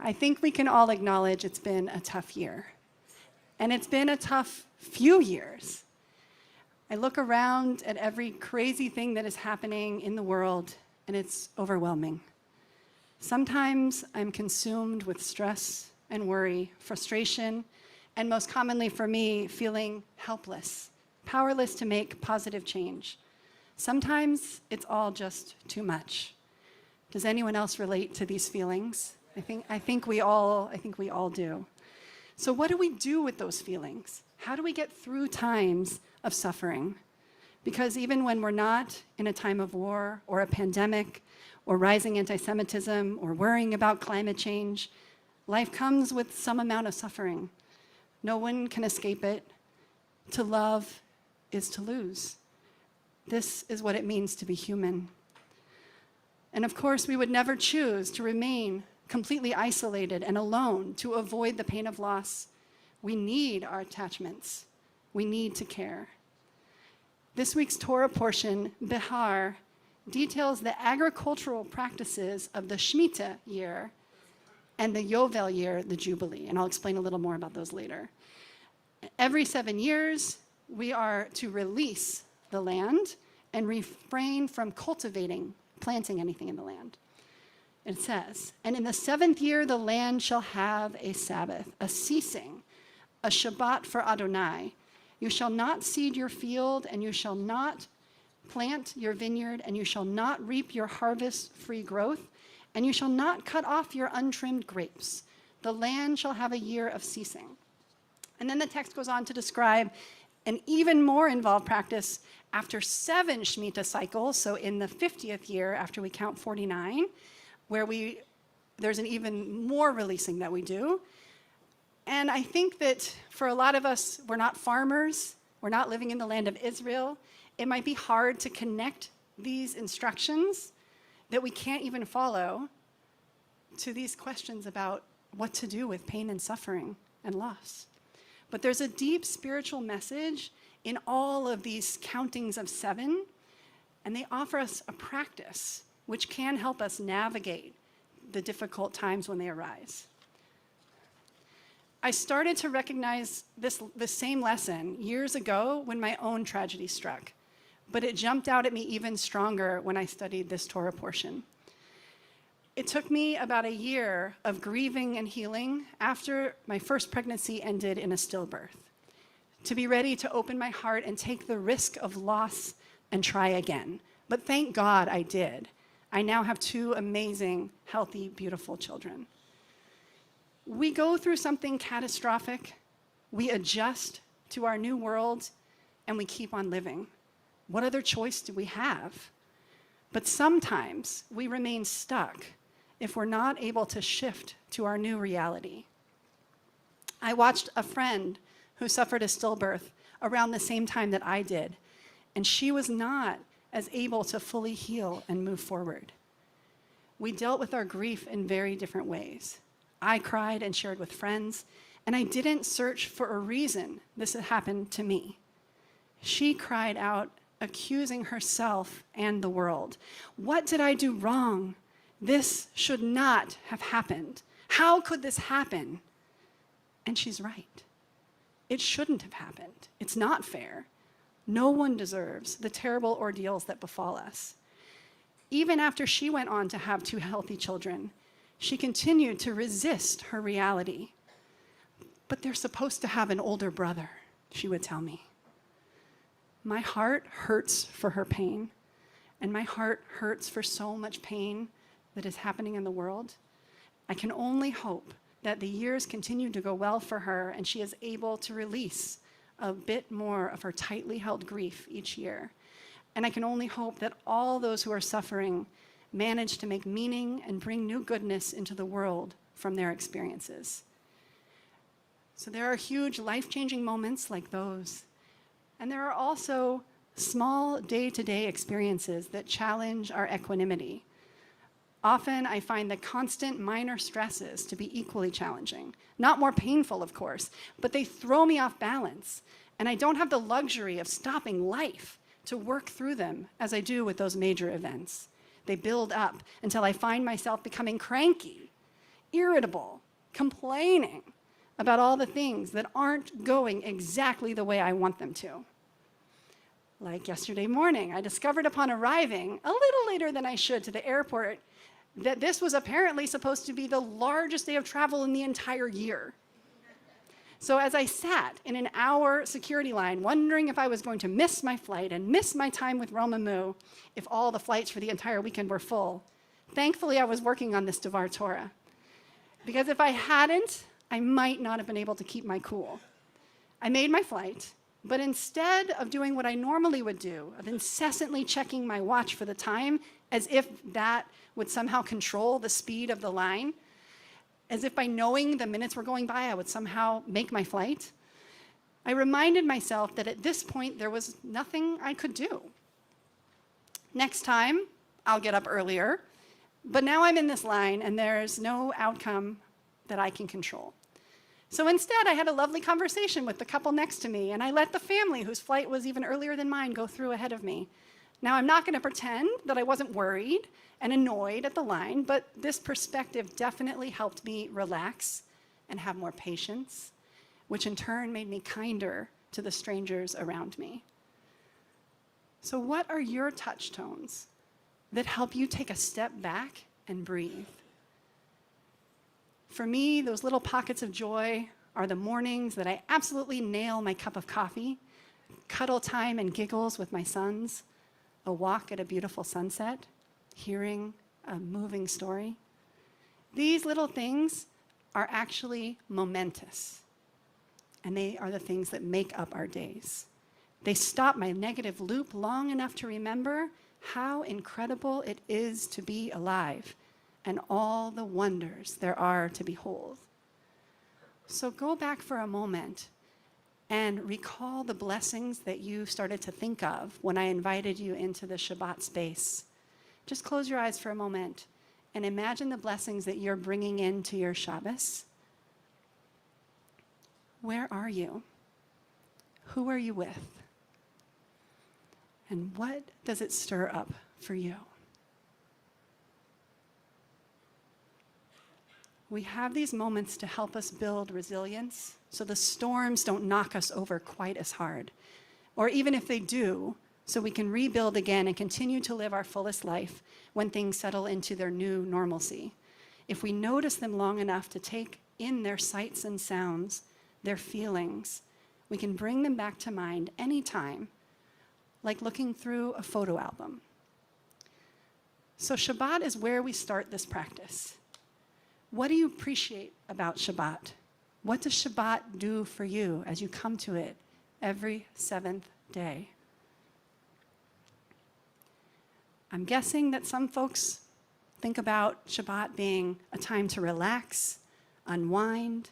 I think we can all acknowledge it's been a tough year. And it's been a tough few years. I look around at every crazy thing that is happening in the world, and it's overwhelming. Sometimes I'm consumed with stress and worry, frustration, and most commonly for me, feeling helpless, powerless to make positive change. Sometimes it's all just too much. Does anyone else relate to these feelings? I think we all do. So what do we do with those feelings? How do we get through times of suffering? Because even when we're not in a time of war or a pandemic or rising anti-Semitism or worrying about climate change, life comes with some amount of suffering. No one can escape it. To love is to lose. This is what it means to be human. And of course, we would never choose to remain completely isolated and alone to avoid the pain of loss. We need our attachments. We need to care. This week's Torah portion, Behar, details the agricultural practices of the Shemitah year and the Yovel year, the Jubilee. And I'll explain a little more about those later. Every 7 years, we are to release the land and refrain from planting anything in the land. It says, and in the 7th year, the land shall have a Sabbath, a ceasing, a Shabbat for Adonai. You shall not seed your field, and you shall not plant your vineyard, and you shall not reap your harvest-free growth, and you shall not cut off your untrimmed grapes. The land shall have a year of ceasing. And then the text goes on to describe an even more involved practice after 7 Shemitah cycles, so in the 50th year, after we count 49, where there's an even more releasing that we do. And I think that for a lot of us, we're not farmers, we're not living in the land of Israel. It might be hard to connect these instructions that we can't even follow to these questions about what to do with pain and suffering and loss. But there's a deep spiritual message in all of these countings of 7, and they offer us a practice which can help us navigate the difficult times when they arise. I started to recognize the same lesson years ago when my own tragedy struck, but it jumped out at me even stronger when I studied this Torah portion. It took me about a year of grieving and healing after my first pregnancy ended in a stillbirth, to be ready to open my heart and take the risk of loss and try again. But thank God I did. I now have 2 amazing, healthy, beautiful children. We go through something catastrophic, we adjust to our new world, and we keep on living. What other choice do we have? But sometimes we remain stuck if we're not able to shift to our new reality. I watched a friend who suffered a stillbirth around the same time that I did, and she was not as able to fully heal and move forward. We dealt with our grief in very different ways. I cried and shared with friends, and I didn't search for a reason this had happened to me. She cried out, accusing herself and the world. What did I do wrong? This should not have happened. How could this happen? And she's right. It shouldn't have happened. It's not fair. No one deserves the terrible ordeals that befall us. Even after she went on to have 2 healthy children, she continued to resist her reality. But they're supposed to have an older brother, she would tell me. My heart hurts for her pain, and my heart hurts for so much pain that is happening in the world. I can only hope that the years continue to go well for her and she is able to release a bit more of her tightly held grief each year. And I can only hope that all those who are suffering manage to make meaning and bring new goodness into the world from their experiences. So there are huge life-changing moments like those. And there are also small day-to-day experiences that challenge our equanimity. Often I find the constant minor stresses to be equally challenging. Not more painful, of course, but they throw me off balance. And I don't have the luxury of stopping life to work through them as I do with those major events. They build up until I find myself becoming cranky, irritable, complaining about all the things that aren't going exactly the way I want them to. Like yesterday morning, I discovered upon arriving a little later than I should to the airport that this was apparently supposed to be the largest day of travel in the entire year. So as I sat in an hour security line, wondering if I was going to miss my flight and miss my time with Romamu if all the flights for the entire weekend were full, thankfully I was working on this Devar Torah. Because if I hadn't, I might not have been able to keep my cool. I made my flight, but instead of doing what I normally would do, of incessantly checking my watch for the time, as if that would somehow control the speed of the line, as if by knowing the minutes were going by, I would somehow make my flight, I reminded myself that at this point, there was nothing I could do. Next time, I'll get up earlier, but now I'm in this line and there's no outcome that I can control. So instead, I had a lovely conversation with the couple next to me, and I let the family, whose flight was even earlier than mine, go through ahead of me. Now, I'm not going to pretend that I wasn't worried and annoyed at the line, but this perspective definitely helped me relax and have more patience, which in turn made me kinder to the strangers around me. So what are your touch tones that help you take a step back and breathe? For me, those little pockets of joy are the mornings that I absolutely nail my cup of coffee, cuddle time and giggles with my sons, a walk at a beautiful sunset, hearing a moving story. These little things are actually momentous, and they are the things that make up our days. They stop my negative loop long enough to remember how incredible it is to be alive and all the wonders there are to behold. So go back for a moment and recall the blessings that you started to think of when I invited you into the Shabbat space. Just close your eyes for a moment and imagine the blessings that you're bringing into your Shabbos. Where are you? Who are you with? And what does it stir up for you? We have these moments to help us build resilience so the storms don't knock us over quite as hard. Or even if they do, so we can rebuild again and continue to live our fullest life when things settle into their new normalcy. If we notice them long enough to take in their sights and sounds, their feelings, we can bring them back to mind anytime, like looking through a photo album. So Shabbat is where we start this practice. What do you appreciate about Shabbat? What does Shabbat do for you as you come to it every seventh day? I'm guessing that some folks think about Shabbat being a time to relax, unwind,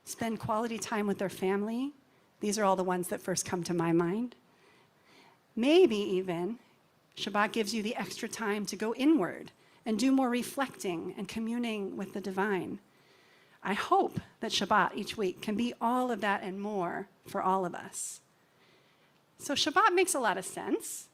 spend quality time with their family. These are all the ones that first come to my mind. Maybe even Shabbat gives you the extra time to go inward and do more reflecting and communing with the divine. I hope that Shabbat each week can be all of that and more for all of us. So Shabbat makes a lot of sense.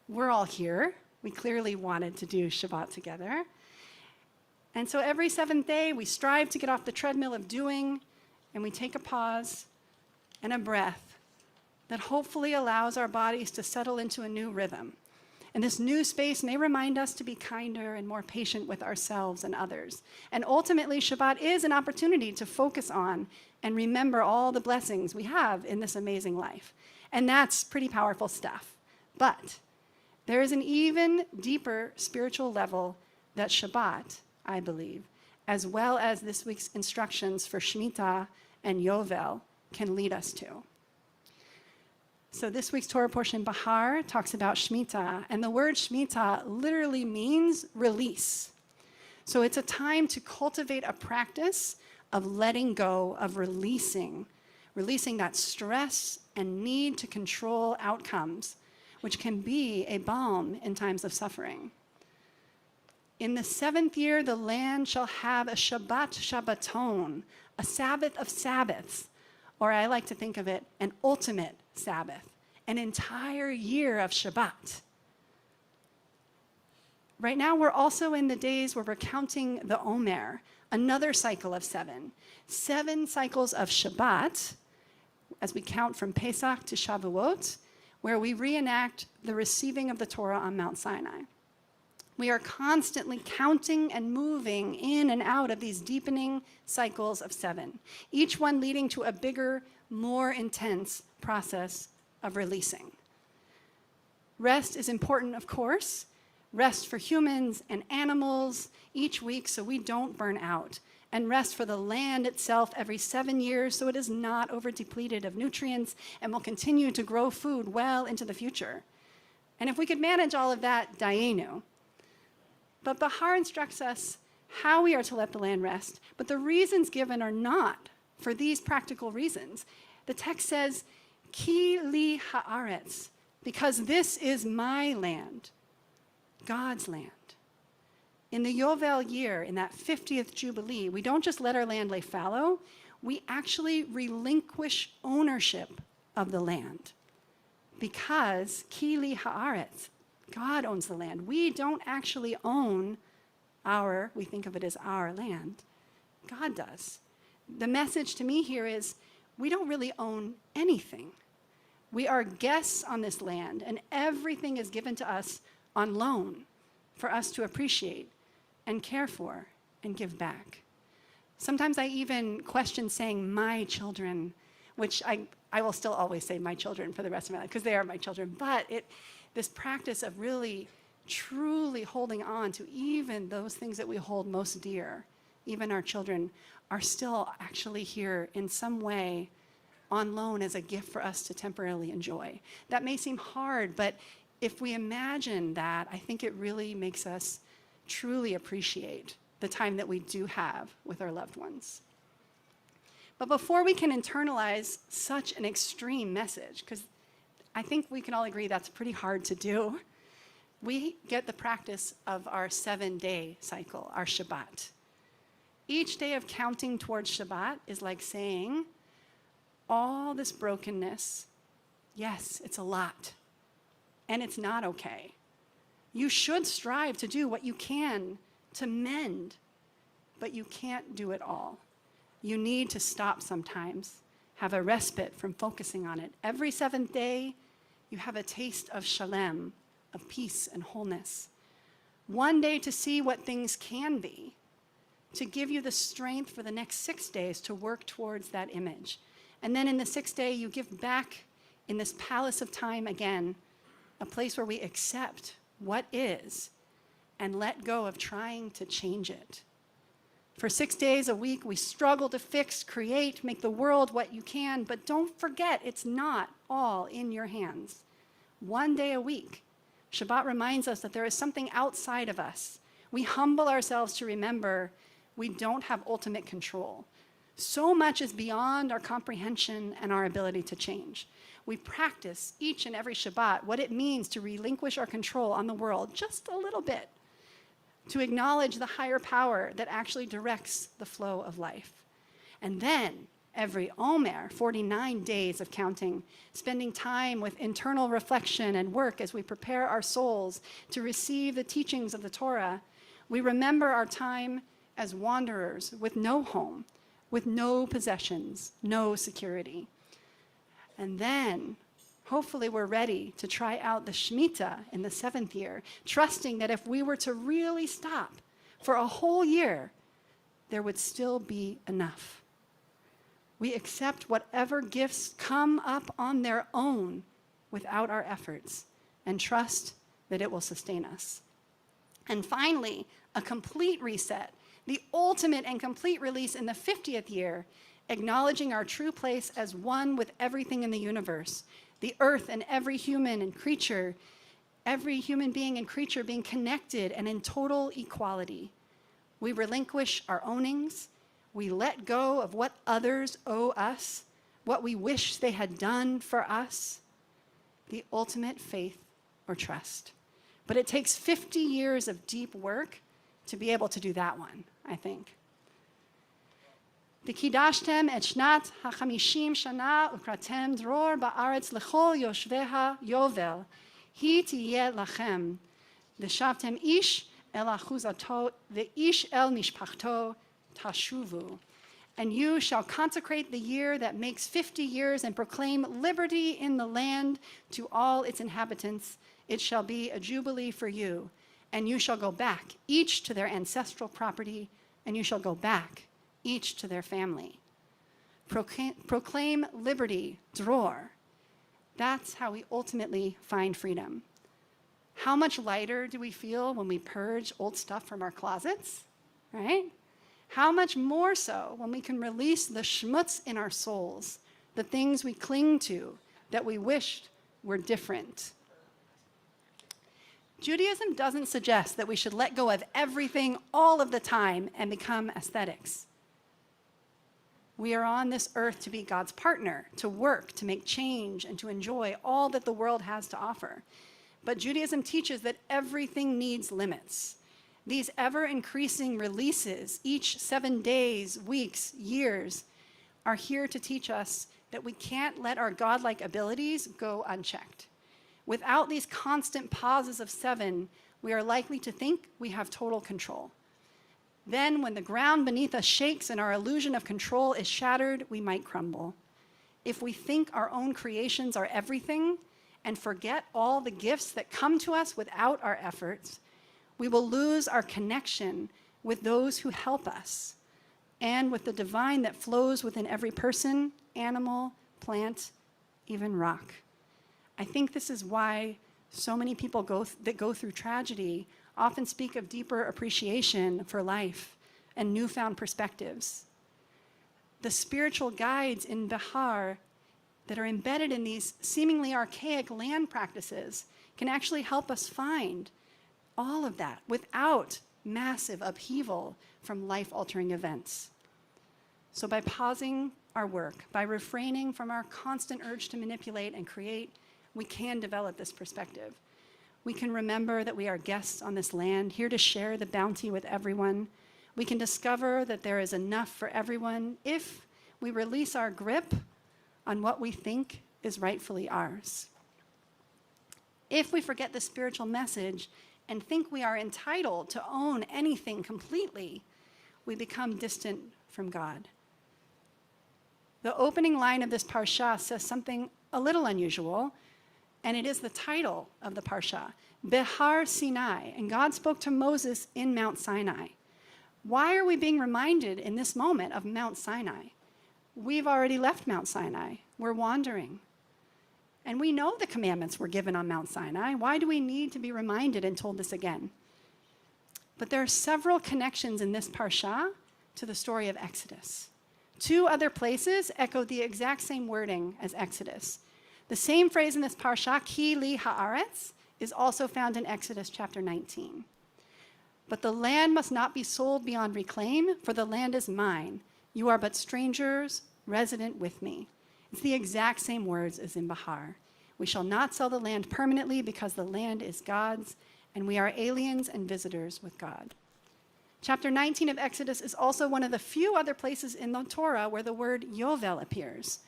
We're all here. We clearly wanted to do Shabbat together. And so every seventh day, we strive to get off the treadmill of doing, and we take a pause and a breath that hopefully allows our bodies to settle into a new rhythm. And this new space may remind us to be kinder and more patient with ourselves and others. And ultimately, Shabbat is an opportunity to focus on and remember all the blessings we have in this amazing life. And that's pretty powerful stuff. But there is an even deeper spiritual level that Shabbat, I believe, as well as this week's instructions for Shemitah and Yovel, can lead us to. So this week's Torah portion, Behar, talks about Shemitah, and the word Shemitah literally means release. So it's a time to cultivate a practice of letting go, of releasing that stress and need to control outcomes, which can be a balm in times of suffering. In the 7th year, the land shall have a Shabbat Shabbaton, a Sabbath of Sabbaths, or I like to think of it, an ultimate Sabbath, an entire year of Shabbat. Right now, we're also in the days where we're counting the Omer, another cycle of 7. 7 cycles of Shabbat, as we count from Pesach to Shavuot, where we reenact the receiving of the Torah on Mount Sinai. We are constantly counting and moving in and out of these deepening cycles of 7, each one leading to a bigger, more intense process of releasing. Rest is important, of course. Rest for humans and animals each week so we don't burn out. And rest for the land itself every 7 years so it is not over-depleted of nutrients and will continue to grow food well into the future. And if we could manage all of that, dayenu. But Behar instructs us how we are to let the land rest, but the reasons given are not for these practical reasons. The text says, Ki li haaretz, because this is my land, God's land. In the Yovel year, in that 50th Jubilee, we don't just let our land lay fallow, we actually relinquish ownership of the land. Because Ki li haaretz, God owns the land. We don't actually own we think of it as our land. God does. The message to me here is we don't really own anything. We are guests on this land, and everything is given to us on loan for us to appreciate and care for and give back. Sometimes I even question saying my children, which I will still always say my children for the rest of my life because they are my children, but this practice of really, truly holding on to even those things that we hold most dear, even our children, are still actually here in some way on loan as a gift for us to temporarily enjoy. That may seem hard, but if we imagine that, I think it really makes us truly appreciate the time that we do have with our loved ones. But before we can internalize such an extreme message, because I think we can all agree that's pretty hard to do, we get the practice of our 7-day cycle, our Shabbat. Each day of counting towards Shabbat is like saying, all this brokenness, yes, it's a lot, and it's not okay. You should strive to do what you can to mend, but you can't do it all. You need to stop sometimes, have a respite from focusing on it. Every 7th day, you have a taste of shalem, of peace and wholeness. One day to see what things can be, to give you the strength for the next 6 days to work towards that image. And then in the 6th day, you give back in this palace of time again, a place where we accept what is and let go of trying to change it. For 6 days a week, we struggle to fix, create, make the world what you can, but don't forget, it's not all in your hands. 1 day a week, Shabbat reminds us that there is something outside of us. We humble ourselves to remember we don't have ultimate control. So much is beyond our comprehension and our ability to change. We practice each and every Shabbat what it means to relinquish our control on the world just a little bit, to acknowledge the higher power that actually directs the flow of life. And then every Omer, 49 days of counting, spending time with internal reflection and work as we prepare our souls to receive the teachings of the Torah, we remember our time as wanderers with no home, with no possessions, no security. And then, hopefully we're ready to try out the Shemitah in the 7th year, trusting that if we were to really stop for a whole year, there would still be enough. We accept whatever gifts come up on their own without our efforts and trust that it will sustain us. And finally, a complete reset, the ultimate and complete release in the 50th year, acknowledging our true place as one with everything in the universe, the earth and every human and creature, every human being and creature being connected and in total equality. We relinquish our ownings. We let go of what others owe us, what we wish they had done for us, the ultimate faith or trust. But it takes 50 years of deep work to be able to do that one, I think. V'kidashtem et shnat ha-50 shana ukratem dror ba'aretz lechol yoshveha yovel hi tiyeh lachem v'shavtem ish el achuzato v'ish el mishpachto tashuvu. And you shall consecrate the year that makes 50 years and proclaim liberty in the land to all its inhabitants. It shall be a jubilee for you. And you shall go back, each to their ancestral property, and you shall go back, each to their family. Proclaim liberty, dror. That's how we ultimately find freedom. How much lighter do we feel when we purge old stuff from our closets, right? How much more so when we can release the schmutz in our souls, the things we cling to that we wished were different. Judaism doesn't suggest that we should let go of everything all of the time and become aesthetics. We are on this earth to be God's partner, to work, to make change, and to enjoy all that the world has to offer. But Judaism teaches that everything needs limits. These ever-increasing releases, each 7 days, weeks, years, are here to teach us that we can't let our godlike abilities go unchecked. Without these constant pauses of 7, we are likely to think we have total control. Then, when the ground beneath us shakes and our illusion of control is shattered, we might crumble. If we think our own creations are everything and forget all the gifts that come to us without our efforts, we will lose our connection with those who help us and with the divine that flows within every person, animal, plant, even rock. I think this is why so many people that go through tragedy often speak of deeper appreciation for life and newfound perspectives. The spiritual guides in Behar that are embedded in these seemingly archaic land practices can actually help us find all of that without massive upheaval from life-altering events. So by pausing our work, by refraining from our constant urge to manipulate and create, we can develop this perspective. We can remember that we are guests on this land, here to share the bounty with everyone. We can discover that there is enough for everyone if we release our grip on what we think is rightfully ours. If we forget the spiritual message and think we are entitled to own anything completely, we become distant from God. The opening line of this parsha says something a little unusual, and it is the title of the parsha, Behar Sinai, and God spoke to Moses in Mount Sinai. Why are we being reminded in this moment of Mount Sinai? We've already left Mount Sinai. We're wandering. And we know the commandments were given on Mount Sinai. Why do we need to be reminded and told this again? But there are several connections in this parsha to the story of Exodus. 2 other places echo the exact same wording as Exodus. The same phrase in this parsha, ki li haaretz, is also found in Exodus chapter 19. But the land must not be sold beyond reclaim, for the land is mine. You are but strangers, resident with me. It's the exact same words as in Behar. We shall not sell the land permanently because the land is God's, and we are aliens and visitors with God. Chapter 19 of Exodus is also one of the few other places in the Torah where the word Yovel appears.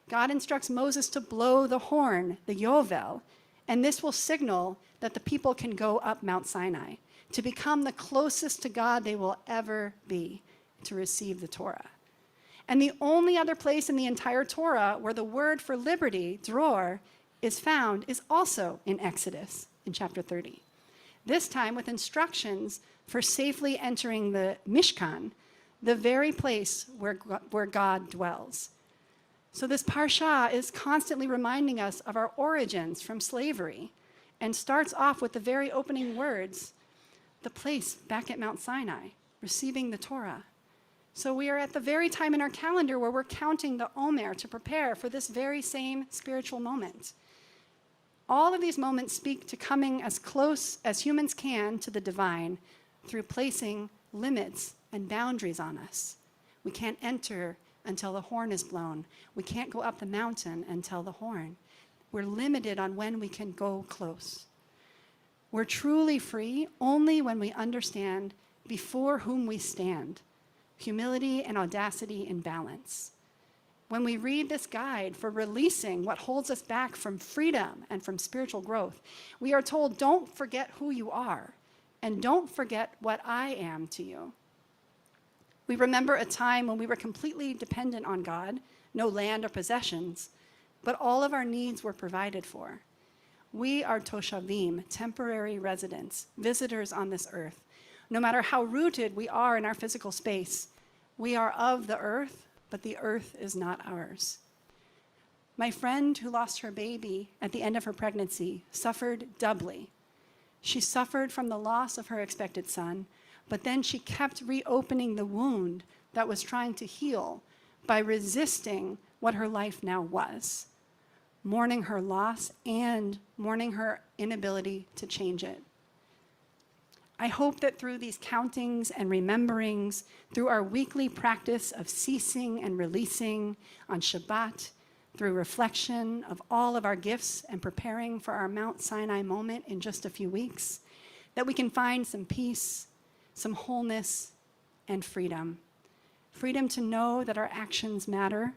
God instructs Moses to blow the horn, the Yovel, and this will signal that the people can go up Mount Sinai to become the closest to God they will ever be to receive the Torah. And the only other place in the entire Torah where the word for liberty, dror, is found is also in Exodus in chapter 30. This time with instructions for safely entering the Mishkan, the very place where God dwells. So this parsha is constantly reminding us of our origins from slavery and starts off with the very opening words, the place back at Mount Sinai, receiving the Torah. So we are at the very time in our calendar where we're counting the Omer to prepare for this very same spiritual moment. All of these moments speak to coming as close as humans can to the divine through placing limits and boundaries on us. We can't enter until the horn is blown. We can't go up the mountain until the horn. We're limited on when we can go close. We're truly free only when we understand before whom we stand. Humility and audacity in balance. When we read this guide for releasing what holds us back from freedom and from spiritual growth, we are told, don't forget who you are, and don't forget what I am to you. We remember a time when we were completely dependent on God, no land or possessions, but all of our needs were provided for. We are toshavim, temporary residents, visitors on this earth. No matter how rooted we are in our physical space, we are of the earth, but the earth is not ours. My friend who lost her baby at the end of her pregnancy suffered doubly. She suffered from the loss of her expected son, but then she kept reopening the wound that was trying to heal by resisting what her life now was, mourning her loss and mourning her inability to change it. I hope that through these countings and rememberings, through our weekly practice of ceasing and releasing on Shabbat, through reflection of all of our gifts and preparing for our Mount Sinai moment in just a few weeks, that we can find some peace, some wholeness, and freedom. Freedom to know that our actions matter,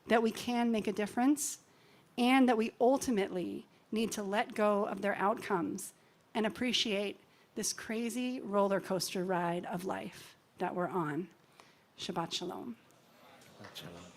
that we can make a difference, and that we ultimately need to let go of their outcomes and appreciate this crazy roller coaster ride of life that we're on. Shabbat shalom. Shabbat shalom.